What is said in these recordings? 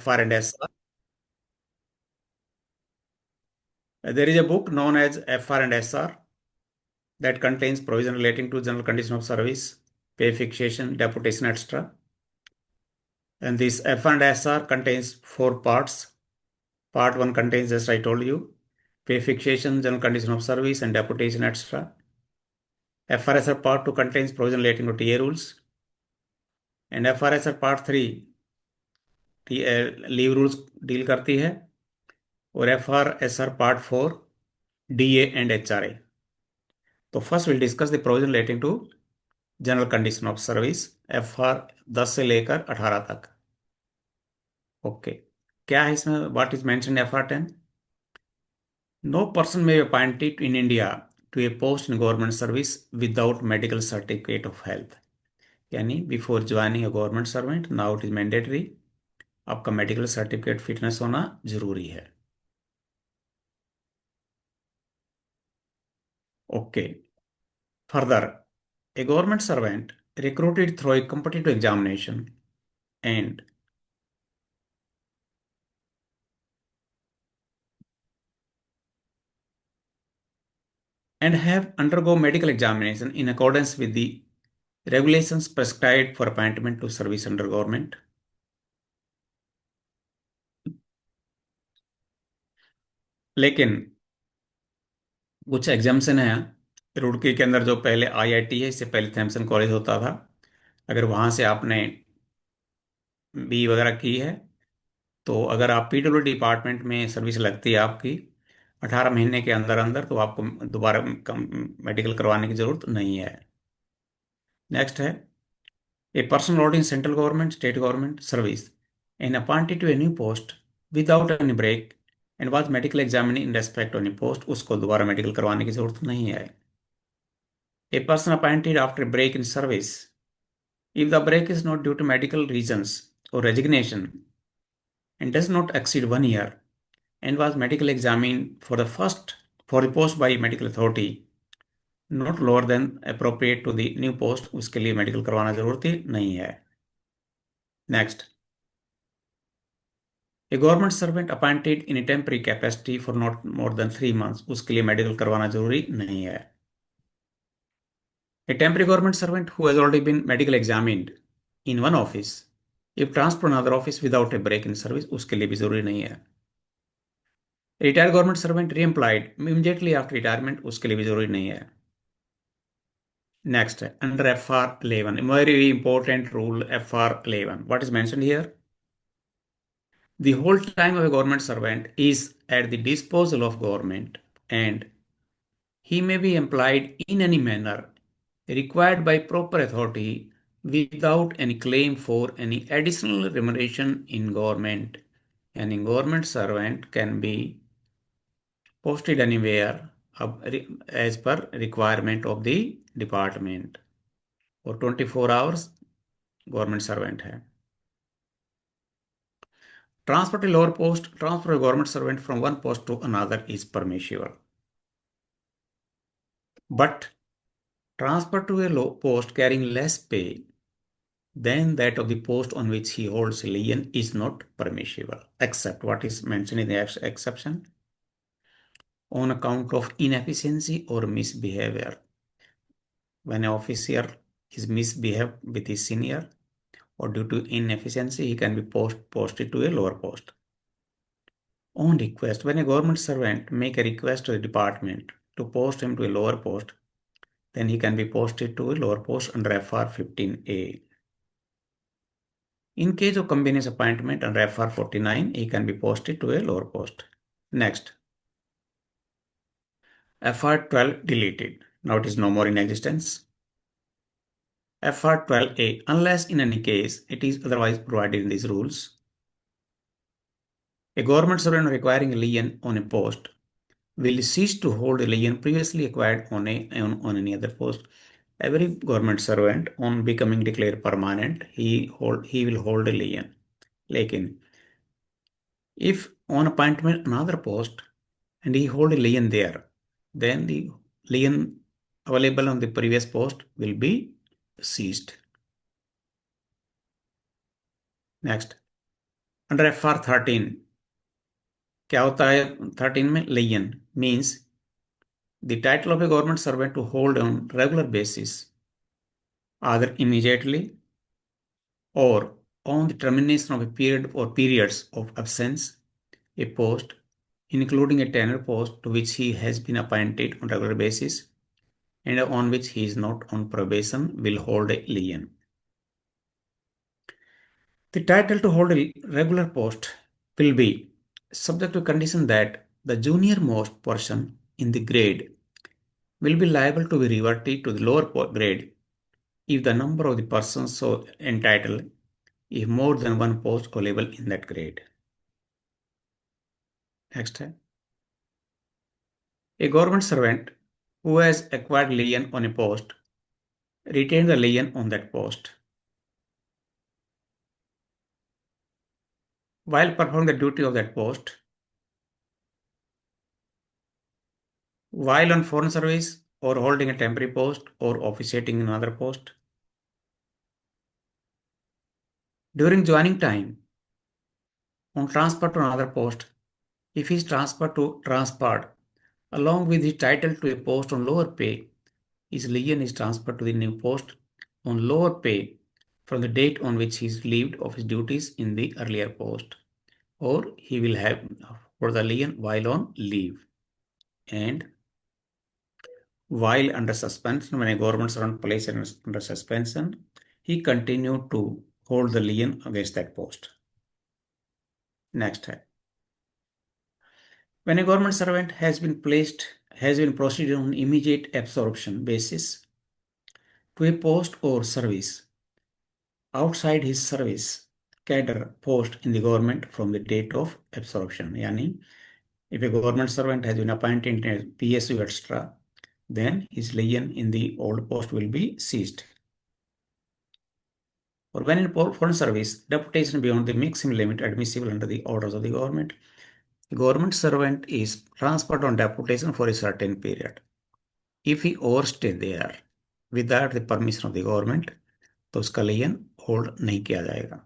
FR and SR. There is a book known as FR and SR that contains provision relating to general condition of service, pay fixation, deputation, etc. And this FR and SR contains four parts. Part 1 contains, as I told you, pay fixation, general condition of service, and deputation, etc. FRSR Part 2 contains provision relating to TA rules. And FRSR Part 3 leave rules deal करती है. और FRSR Part 4 DA and HRA. तो first will discuss the provision relating to general condition of service FR 10 से लेकर 18 तक. Okay क्या है इसमें? What is mention FR 10? No person may be appointed in India to a post in government service without medical certificate of health. यानी before joining a government servant now it is mandatory, आपका medical certificate fitness होना जरूरी है. Okay further, a government servant recruited through a competitive examination and have undergo medical examination in accordance with the regulations prescribed for appointment to service under government. लेकिन कुछ एग्जाम्सन है. रुड़की के अंदर जो पहले IIT है, इससे पहले थॉमसन कॉलेज होता था. अगर वहां से आपने बी वगैरह की है तो अगर आप PWD डिपार्टमेंट में सर्विस लगती है आपकी 18 महीने के अंदर अंदर, तो आपको दोबारा मेडिकल करवाने की जरूरत नहीं है. नेक्स्ट है a person holding central government, state government service and appointed to a new post without any break and was medical examined in respect to any post, उसको दोबारा मेडिकल करवाने की जरूरत नहीं है. A person appointed after a break in service, if the break is not due to medical reasons or resignation and does not exceed 1 year and was medical examined for the post by medical authority not lower than appropriate to the new post, उसके लिए medical करवाना जरूरत नहीं है. Next, a government servant appointed in a temporary capacity for not more than 3 months, उसके लिए medical करवाना जरूरी नहीं है. A temporary government servant who has already been medical examined in one office if transfer another office without a break in service, उसके लिए भी जरूरी नहीं है. Retired government servant re employed immediately after retirement, उसके लिए भी जरूरी नहीं है. Next, under FR 11, very important rule FR 11. What is mentioned here? The whole time of a government servant is at the disposal of government and he may be employed in any manner required by proper authority without any claim for any additional remuneration in government. Any government servant can be posted anywhere as per requirement of the department. और 24 hours government servant है. Transfer to lower post, transfer a government servant from one post to another is permissible. But transfer to a low post carrying less pay than that of the post on which he holds lien is not permissible, except what is mentioned in the exception on account of inefficiency or misbehavior. When an officer is misbehaved with his senior or due to inefficiency, he can be posted to a lower post. On request, when a government servant make a request to the department to post him to a lower post, then he can be posted to a lower post under FR 15A. In case of convenience appointment under FR 49, he can be posted to a lower post. Next, FR 12 deleted. Now it is no more in existence. FR 12A, unless in any case it is otherwise provided in these rules. A government servant requiring a lien on a post will cease to hold a lien previously acquired on any other post. Every government servant on becoming declared permanent, he will hold a lien. लेकिन if on appointment another post and he hold a lien there, then the lien available on the previous post will be ceased. Next, under FR 13 क्या होता है? 13 में lien means the title of a government servant to hold on regular basis either immediately or on the termination of a period or periods of absence, a post, including a tenure post to which he has been appointed on regular basis and on which he is not on probation, will hold a lien. The title to hold a regular post will be subject to condition that the junior most person in the grade will be liable to be reverted to the lower grade if the number of the persons so entitled is more than one post available in that grade. Next, a government servant who has acquired lien on a post retains the lien on that post. While performing the duty of that post, while on foreign service or holding a temporary post or officiating in another post, during joining time, on transfer to another post, if he is transferred along with his title to a post on lower pay, his lien is transferred to the new post on lower pay from the date on which he is relieved of his duties in the earlier post, or he will have for the lien while on leave. And while under suspension, when a government servant placed under suspension, he continued to hold the lien against that post. Next, when a government servant has been proceeded on immediate absorption basis to a post or service outside his service cadre post in the government from the date of absorption. Yani, if a government servant has been appointed in a PSU extra, then his lien in the old post will be ceased. Or when in foreign service, deputation beyond the maximum limit admissible under the orders of the government, the government servant is transferred on deputation for a certain period. If he overstay there without the permission of the government, तो उसका लियन hold नहीं किया जाएगा.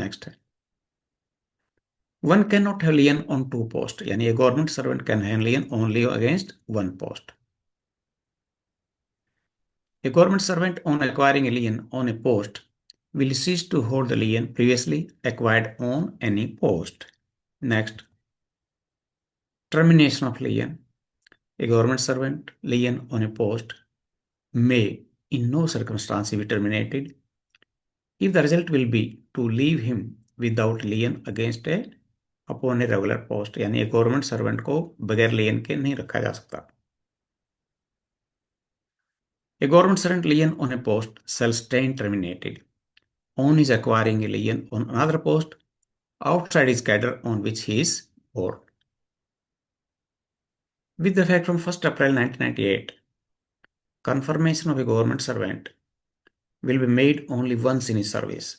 Next है, one can not have lien on two post, यानी a government servant can have lien only against one post. A government servant on acquiring a lien on a post will cease to hold the lien previously acquired on any post. Next, termination of lien. A government servant lien on a post may in no circumstance be terminated if the result will be to leave him without lien against a upon a regular post. यानी एक government servant को बगैर लियन के नहीं रखा जा सकता. A government servant lien on a post shall stand terminated on his acquiring a lien on another post outside his cadre on which he is board. With effect from 1st April 1998, confirmation of a government servant will be made only once in his service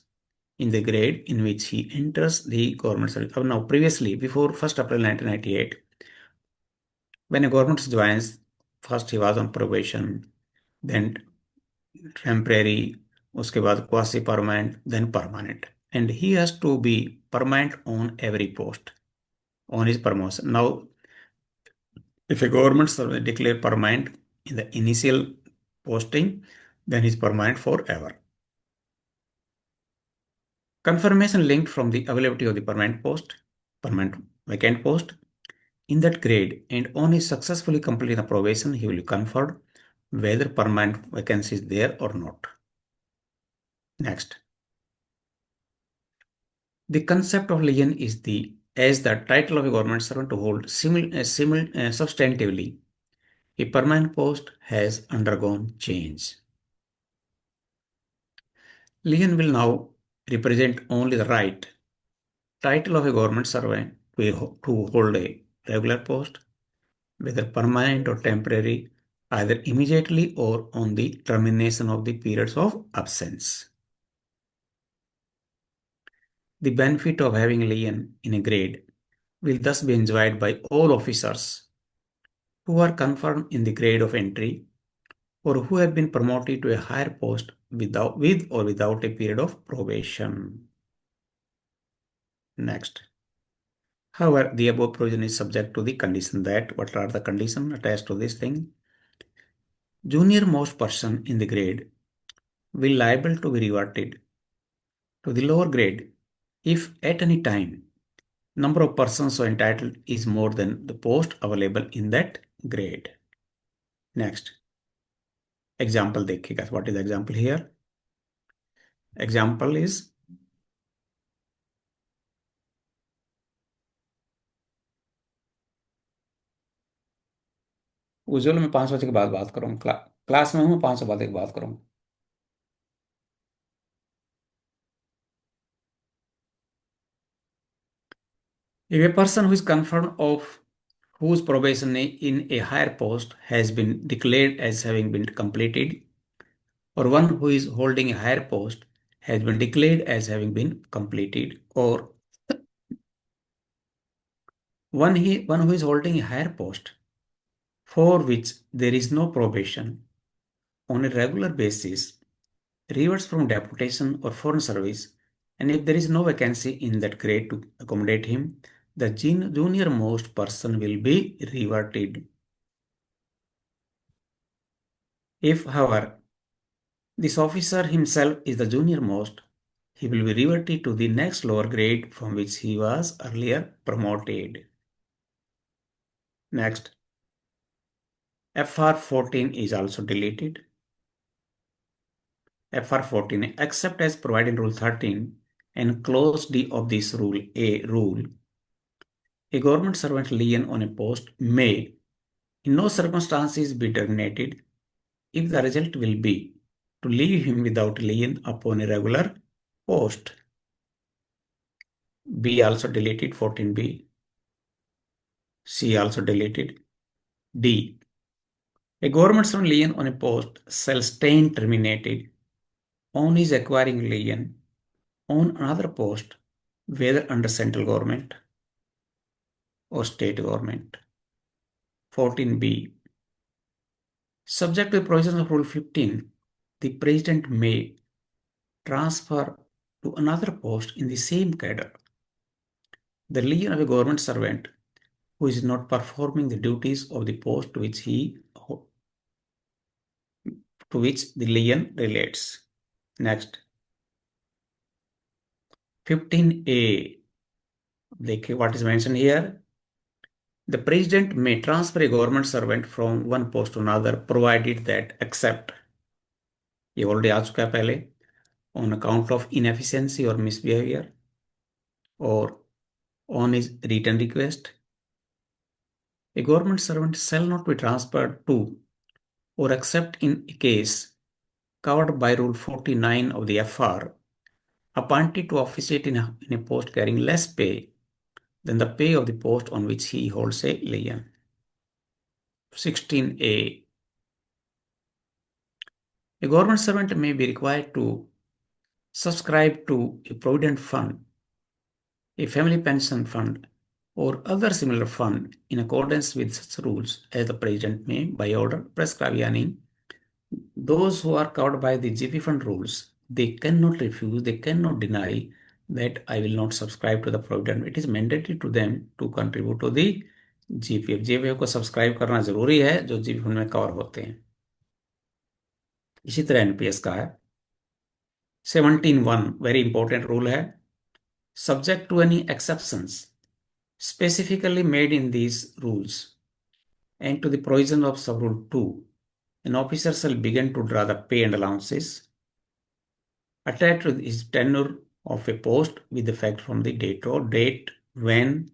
in the grade in which he enters the government service. Now, previously, before 1st April 1998, when a government joins, first he was on probation, then temporary, उसके बाद quasi permanent, then permanent, and he has to be permanent on every post on his promotion. Now, if a government servant declare permanent in the initial posting, then he is permanent forever. Confirmation linked from the availability of the permanent vacant post in that grade, and on his successfully completing the probation, he will be conferred whether permanent vacancy is there or not. Next, the concept of lien is as the title of a government servant to hold substantively a permanent post has undergone change. Lien will now represent only the right title of a government servant to hold a regular post, whether permanent or temporary, either immediately or on the termination of the periods of absence. The benefit of having a lien in a grade will thus be enjoyed by all officers who are confirmed in the grade of entry or who have been promoted to a higher post with or without a period of probation. Next. However, the above provision is subject to the condition that, what are the conditions attached to this thing? Junior most person in the grade will liable to be reverted to the lower grade if at any time number of persons so entitled is more than the post available in that grade. Next. Example देखिएगा. What is the example here? Example is उज्ज्वल में 5 बजे के बाद बात करूँ. Class में हूँ, 5 बजे के बाद करूँ. If a person who is confirmed of whose probation in a higher post has been declared as having been completed, or one who is holding a higher post has been declared as having been completed, or one who is holding a higher post for which there is no probation on a regular basis reverts from deputation or foreign service, and if there is no vacancy in that grade to accommodate him, the junior most person will be reverted. If, however, this officer himself is the junior most, he will be reverted to the next lower grade from which he was earlier promoted. Next, FR14 is also deleted. FR14, except as provided in Rule 13 and Clause D of this Rule rule, a government servant lien on a post may, in no circumstances, be terminated if the result will be to leave him without lien upon a regular post. B also deleted, 14B. C also deleted. D. A government servant lien on a post shall stand terminated on his acquiring lien on another post, whether under central government or state government. 14B. Subject to the provisions of Rule 15, the President may transfer to another post in the same cadre the lien of a government servant who is not performing the duties of the post to which the lien relates. Next. 15A. What is mentioned here? The President may transfer a government servant from one post to another provided that, except, ये already आ चुका है पहले, on account of inefficiency or misbehavior, or on his written request, a government servant shall not be transferred to, or except in a case covered by Rule 49 of the FR, appointed to officiate in a post carrying less pay than the pay of the post on which he holds a lien. 16A. A government servant may be required to subscribe to a provident fund, a family pension fund, or other similar fund in accordance with such rules as the President may, by order, prescribe. Yani, those who are covered by the GP fund rules, they cannot refuse, they cannot deny that I will not subscribe to the provident. It is mandatory to them to contribute to the GPF. GPF को subscribe करना जरूरी है जो GP fund में cover होते हैं. इसी तरह एनपीएस का है. 17(1) वेरी इंपॉर्टेंट रूल है. Subject to any exceptions specifically made in these rules and to the provision of Subrule 2, an officer shall begin to draw the pay and allowances attached to his tenure of a post with effect from the date when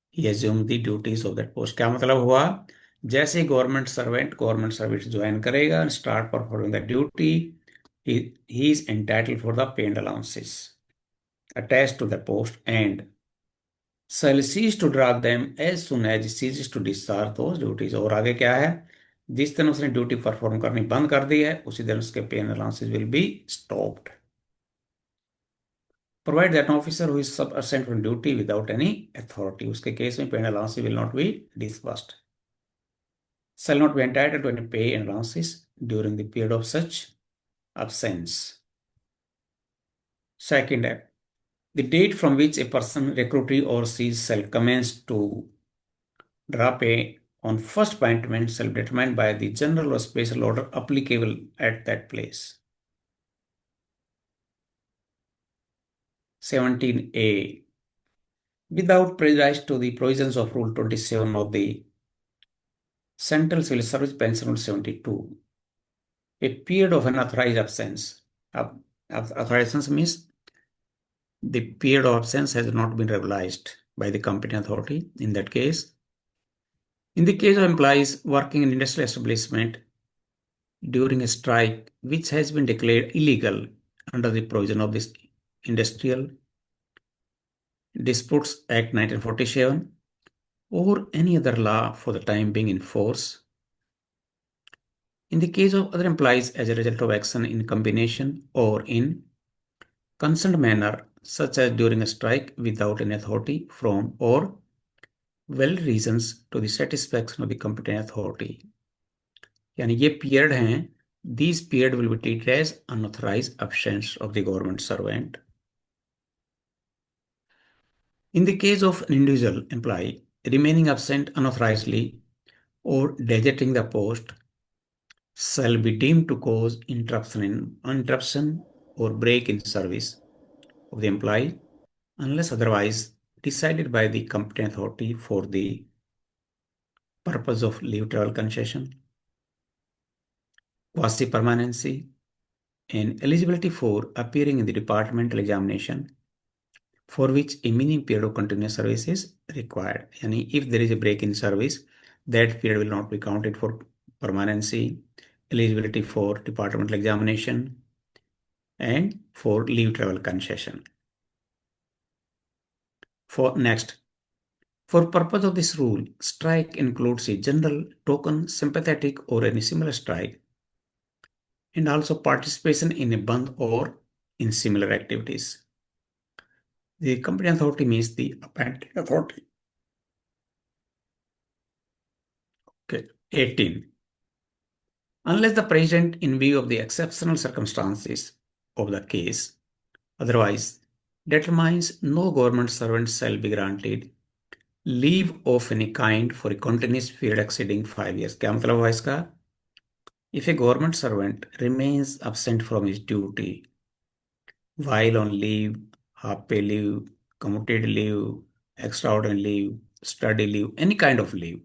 he assumed the duties of that post. क्या मतलब हुआ? जैसे government service join करेगा, start performing the duty, he is entitled for the pay and allowances attached to the post and shall cease to draw them as soon as he ceases to discharge those duties. और आगे क्या है? जिस दिन उसने duty perform करनी बंद कर दी है उसी दिन उसके पे and allowances will be stopped. Provide that an officer who is absent from duty without any authority, उसके केस में पे and allowances will not be disbursed, shall not be entitled to any pay and allowances during the period of such absence. Second, The date from which a person, recruitee or sees shall commence to draw pay on first appointment shall be determined by the general or special order applicable at that place. 17A. Without prejudice to the provisions of Rule 27 of the Central Civil Service Pension Rule 72, a period of unauthorized absence. Authorized absence means the period of absence has not been regularized by the competent authority. In that case, in the case of employees working in industrial establishment during a strike which has been declared illegal under the provision of this Industrial Disputes Act 1947 or any other law for the time being in force. In the case of other employees as a result of action in combination or in concerned manner, such as during a strike without any authority from or valid reasons to the satisfaction of the competent authority. यानी ये period हैं, these period will be treated as unauthorized absence of the government servant. In the case of an individual employee remaining absent unauthorizedly or deserting the post shall be deemed to cause interruption or break in service of the employee unless otherwise decided by the competent authority for the purpose of leave travel concession, quasi permanency, and eligibility for appearing in the departmental examination for which a minimum period of continuous service is required. Yani if there is a break in service, that period will not be counted for permanency, eligibility for departmental examination, and for leave travel concession. For purpose of this rule, strike includes a general, token, sympathetic, or any similar strike, and also participation in a bandh or in similar activities. The competent authority means the appointing authority. Okay. 18. Unless the President, in view of the exceptional circumstances of the case, otherwise determines no government servant shall be granted leave of any kind for a continuous period exceeding 5 years. क्या मतलब हुआ इसका? If a government servant remains absent from his duty while on leave, half pay leave, commuted leave, extraordinary leave, study leave, any kind of leave,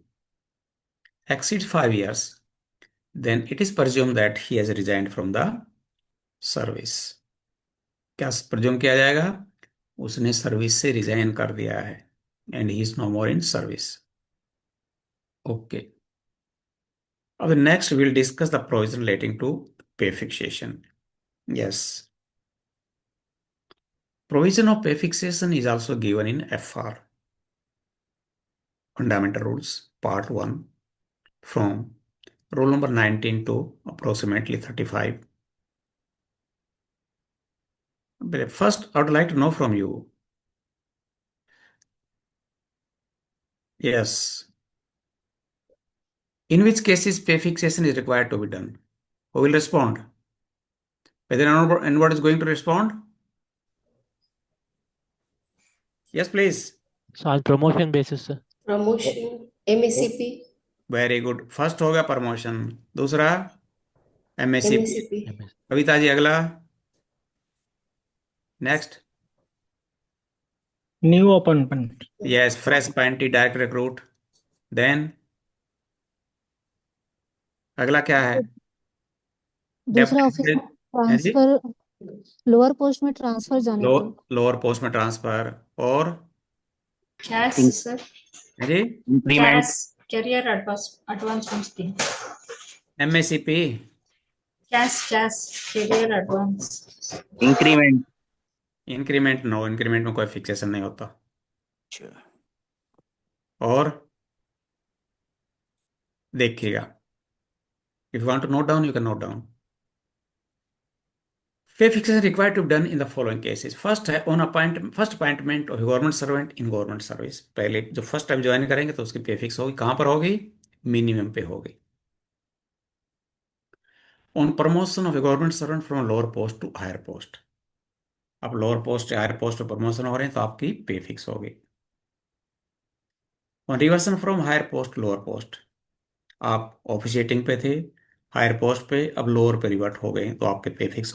exceeds 5 years, then it is presumed that he has resigned from the service. क्या presume किया जाएगा? उसने service से resign कर दिया है and he is no more in service. Okay. Now, next we will discuss the provision relating to pay fixation. Yes. Provision of pay fixation is also given in FR, Fundamental Rules, Part 1, from rule number 19 to approximately 35. But first, I would like to know from you. Yes. In which cases pay fixation is required to be done? Who will respond? Whether anyone is going to respond? Yes, please. So on promotion basis, sir. Promotion, MACP, very good. First हो गया promotion, दूसरा MSCP. MACP, Kavita ji अगला. Next. New appointment. Yes, fresh appointee, direct recruit. Then अगला क्या है? दूसरा office में transfer, lower post में ट्रांसफर जाने पे. लोअर पोस्ट में ट्रांसफर. और CAS, sir, जी Increment. CAS, Career Advancement Scheme, MSCP. CAS, Career Advance, Increment. Increment no, increment में कोई फिक्सेशन नहीं होता. और देखिएगा, if you want to note down you can note down. Pay fixation required to be done in the following cases. First है first appointment of government servant in government service. पहले जो first time join करेंगे तो उसकी पे fix होगी. कहां पर होगी? मिनिमम पे होगी. On promotion of a government servant from lower post to higher post. आप लोअर पोस्ट या हायर पोस्ट पे प्रमोशन हो रहे हैं तो आपकी पे फिक्स होगी। और reversion from higher post lower post, आप ऑफिशिएटिंग पे थे, हायर पोस्ट पे, अब लोअर पे रिवर्ट हो गए तो आपके पे फिक्स